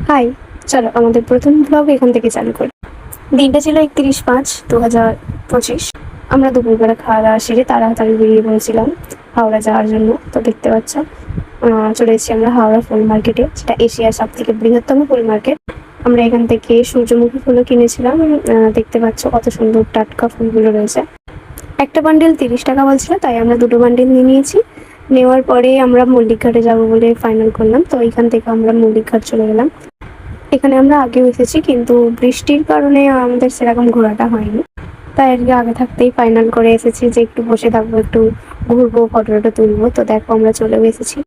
High, চলো আমাদের প্রথম ব্লগ এখান থেকে চালু করি। দিনটা ছিল 31/5/2025। আমরা দুপুরবেলা খাওয়া দাওয়া সেরে তাড়াতাড়ি বেরিয়ে পড়েছিলাম হাওড়া যাওয়ার জন্য। তো দেখতে পাচ্ছ চলে এসেছি আমরা হাওড়া ফুল মার্কেটে, যেটা এশিয়ার সব থেকে বৃহত্তম ফুল মার্কেট। আমরা এখান থেকে সূর্যমুখী ফুলও কিনেছিলাম। দেখতে পাচ্ছ কত সুন্দর টাটকা ফুলগুলো রয়েছে। একটা বান্ডিল 30 টাকা বলছিল, তাই আমরা দুটো বান্ডিল নিয়ে নিয়েছি। নেওয়ার পরে আমরা মল্লিক ঘাটে যাবো বলে ফাইনাল করলাম। তো এখান থেকে আমরা মল্লিক ঘাট চলে গেলাম। এখানে আমরা আগেও এসেছি, কিন্তু বৃষ্টির কারণে আমাদের সেরকম ঘোরাটা হয়নি। তাই আজকে আগে থাকতেই ফাইনাল করে এসেছি যে একটু বসে থাকবো, একটু ঘুরবো, ফটো টটো তুলবো। তো দেখো আমরা চলেও এসেছি।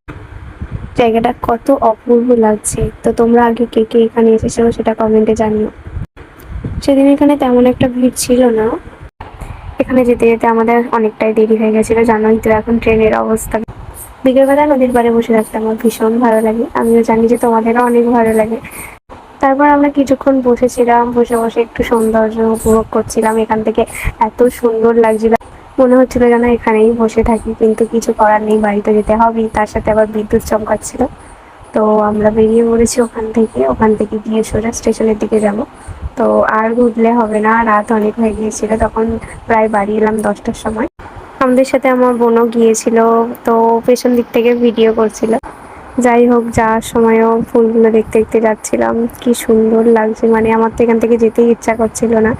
জায়গাটা কত অপূর্ব লাগছে। তো তোমরা আগে কে কে এখানে এসেছো সেটা কমেন্টে জানিও। সেদিন এখানে তেমন একটা ভিড় ছিল না। এখানে যেতে যেতে আমাদের অনেকটাই দেরি হয়ে গেছিলো, জানোই তো এখন ট্রেনের অবস্থা। বিকেলবেলা নদীর পাড়ে বসে থাকতে আমার ভীষণ ভালো লাগে। আমিও জানি যে তোমাদেরও অনেক ভালো লাগে। তারপর আমরা কিছুক্ষণ বসেছিলাম, বসে বসে একটু সৌন্দর্য উপভোগ করছিলাম। এখান থেকে এত সুন্দর লাগছিল, মনে হচ্ছিল যেন এখানেই বসে থাকি, কিন্তু কিছু করার নেই, বাড়িতে যেতে হবেই। তার সাথে আবার বিদ্যুৎ চমকাচ্ছিল। তো আমরা বেরিয়ে পড়েছি ওখান থেকে গিয়ে সোজা স্টেশনের দিকে যাব। তো আর ঘুরলে হবে না, রাত অনেক হয়ে গিয়েছিল তখন। প্রায় বাড়ি এলাম 10টার সময়। আমাদের সাথে আমার বোনও গিয়েছিল, তো পেছন দিক থেকে ভিডিও করছিল। যাই হোক, যাওয়ার সময়ও ফুলগুলো দেখতে দেখতে যাচ্ছিলাম। কি সুন্দর লাগছে, মানে আমার তো এখান থেকে যেতেই ইচ্ছা করছিল না,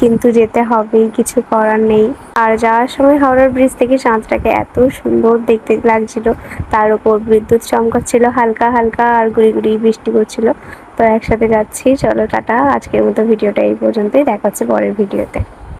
কিন্তু যেতে হবেই, কিছু করার নেই। আর যাওয়ার সময় হাওড়ার ব্রিজ থেকে চাঁদটাকে এত সুন্দর দেখতে লাগছিল। তার উপর বিদ্যুৎ চমকাচ্ছিল হালকা হালকা, আর গুড়ি গুড়ি বৃষ্টি পড়ছিল। তো একসাথে যাচ্ছি। চলো টাটা, আজকের মতো ভিডিওটা এই পর্যন্তই, দেখা হচ্ছে পরের ভিডিওতে।